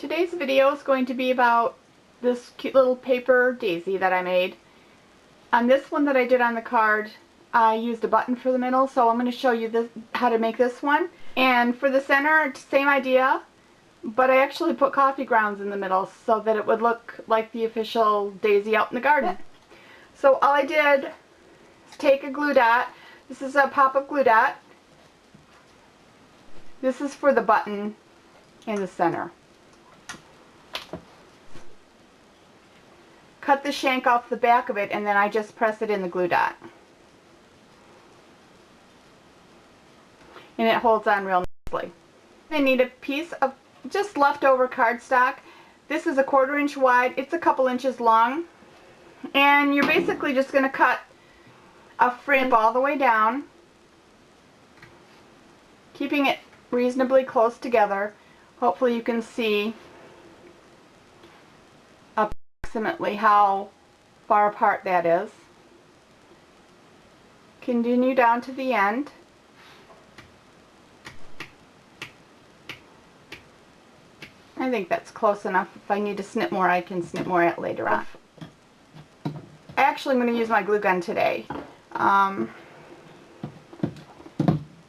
Today's video is going to be about this cute little paper daisy that I made. On this one that I did on the card, I used a button for the middle, so I'm going to show you how to make this one. And for the center, same idea, but I actually put coffee grounds in the middle so that it would look like the official daisy out in the garden. So all I did is take a glue dot. This is a pop-up glue dot. This is for the button in the center. Cut the shank off the back of it, and then I just press it in the glue dot. And it holds on real nicely. I need a piece of just leftover cardstock. This is a 1/4 inch wide. It's a couple inches long. And you're basically just going to cut a fringe all the way down, keeping it reasonably close together. Hopefully you can see approximately how far apart that is. Continue down to the end. I think that's close enough. If I need to snip more, I can snip more at later on. Actually, I'm going to use my glue gun today. And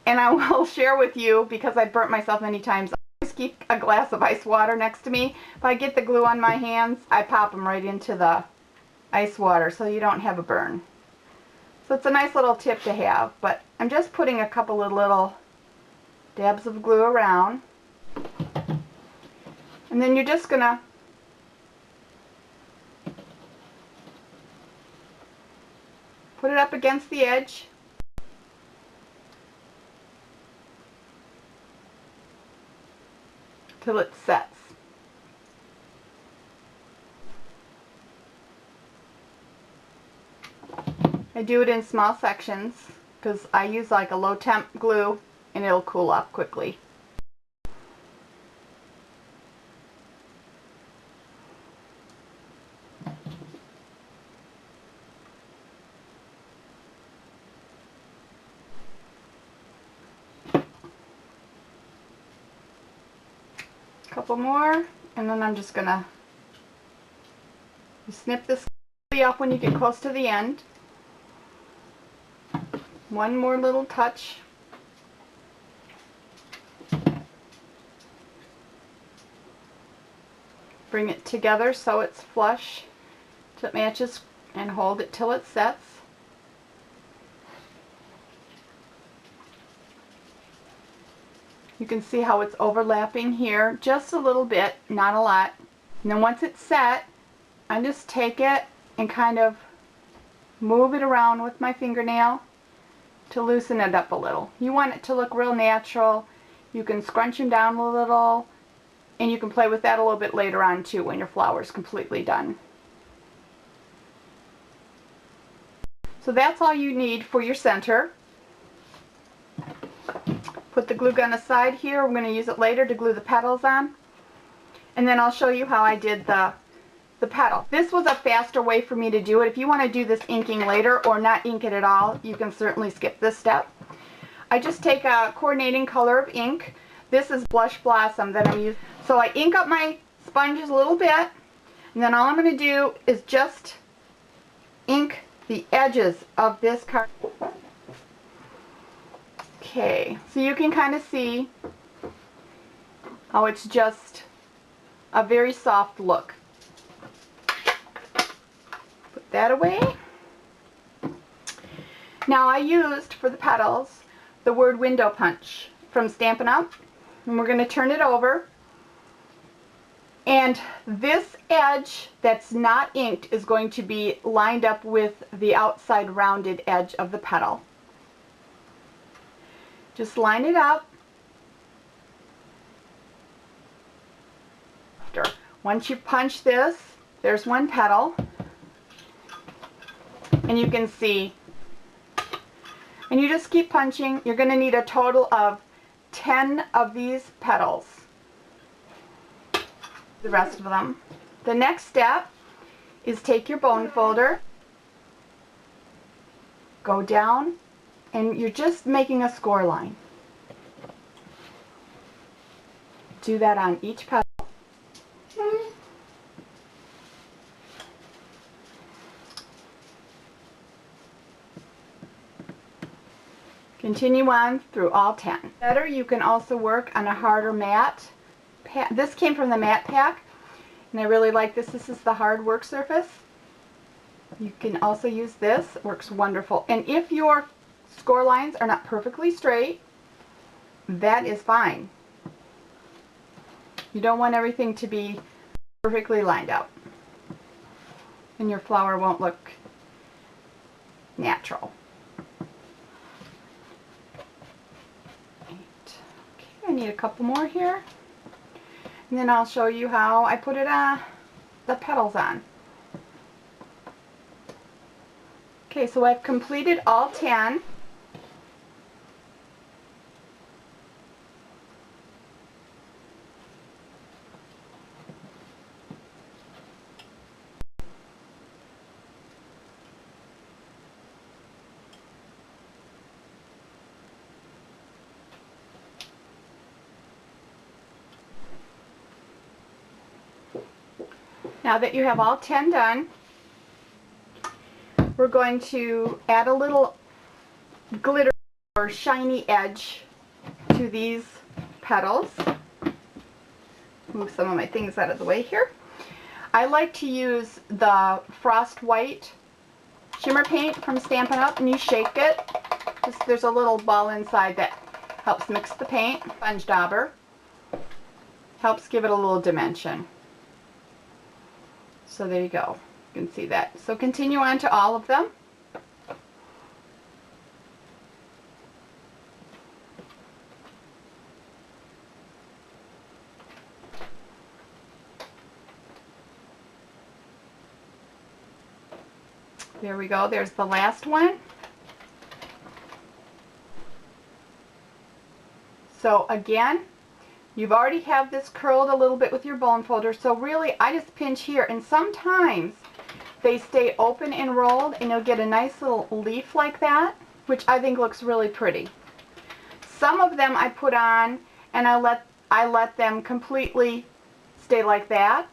I will share with you, because I've burnt myself many times, I always keep a glass of ice water next to me. If I get the glue on my hands, I pop them right into the ice water so you don't have a burn. So it's a nice little tip to have, but I'm just putting a couple of little dabs of glue around. And then you're just going to put it up against the edge. Till it sets. I do it in small sections because I use like a low temp glue and it'll cool off quickly. Couple more, and then I'm just gonna snip this off when you get close to the end. One more little touch. Bring it together so it's flush, till it matches, and hold it till it sets. You can see how it's overlapping here just a little bit, not a lot. And then once it's set, I just take it and kind of move it around with my fingernail to loosen it up a little. You want it to look real natural. You can scrunch them down a little, and you can play with that a little bit later on too when your flower's completely done. So that's all you need for your center. Put the glue gun aside here. We're going to use it later to glue the petals on. And then I'll show you how I did the petal. This was a faster way for me to do it. If you want to do this inking later or not ink it at all, you can certainly skip this step. I just take a coordinating color of ink. This is Blush Blossom that I'm using. So I ink up my sponges a little bit, and then all I'm going to do is just ink the edges of this card. Okay, so you can kind of see how it's just a very soft look. Put that away. Now I used, for the petals, the word window punch from Stampin' Up! And we're going to turn it over. And this edge that's not inked is going to be lined up with the outside rounded edge of the petal. Just line it up. Once you punch this, there's one petal, and you can see, and you just keep punching. You're going to need a total of 10 of these petals. The rest of them. The next step is take your bone folder, go down, and you're just making a score line. Do that on each petal. Continue on through all 10. Better, you can also work on a harder mat. This came from the mat pack, and I really like this. This is the hard work surface. You can also use this. It works wonderful. And if your score lines are not perfectly straight, that is fine. You don't want everything to be perfectly lined up, and your flower won't look natural. Okay, I need a couple more here, and then I'll show you how I put the petals on. Okay, so I've completed all 10. Now that you have all 10 done, we're going to add a little glitter or shiny edge to these petals. Move some of my things out of the way here. I like to use the Frost White shimmer paint from Stampin' Up! And you shake it. There's a little ball inside that helps mix the paint. Sponge dauber helps give it a little dimension. So there you go. You can see that. So continue on to all of them. There we go. There's the last one. So again, you've already have this curled a little bit with your bone folder, so really I just pinch here, and sometimes they stay open and rolled and you'll get a nice little leaf like that, which I think looks really pretty. Some of them I put on and I let them completely stay like that.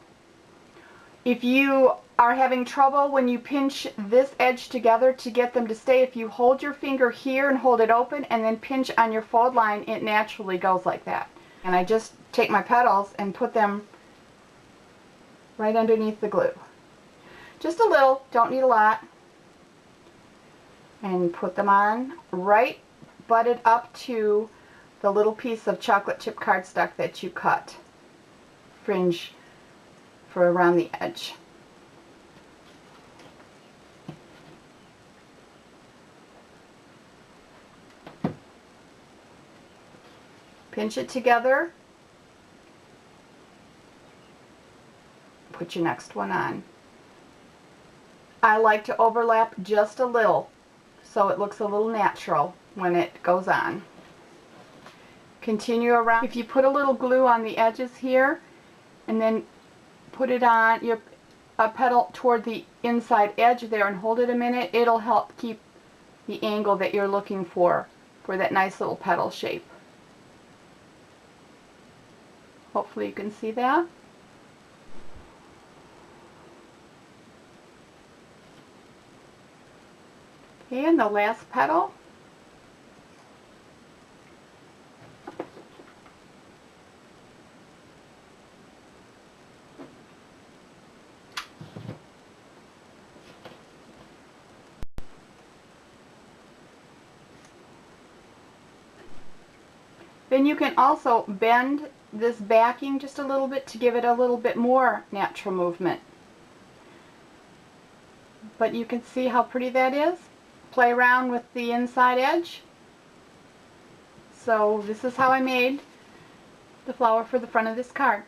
If you are having trouble when you pinch this edge together to get them to stay, if you hold your finger here and hold it open and then pinch on your fold line, it naturally goes like that. And I just take my petals and put them right underneath the glue. Just a little, don't need a lot. And put them on right butted up to the little piece of chocolate chip cardstock that you cut. Fringe for around the edge. Pinch it together. Put your next one on. I like to overlap just a little so it looks a little natural when it goes on. Continue around. If you put a little glue on the edges here and then put it on your petal toward the inside edge there and hold it a minute, it'll help keep the angle that you're looking for that nice little petal shape. Hopefully you can see that. Okay, and the last petal. Then you can also bend this backing just a little bit to give it a little bit more natural movement. But you can see how pretty that is. Play around with the inside edge. So this is how I made the flower for the front of this card.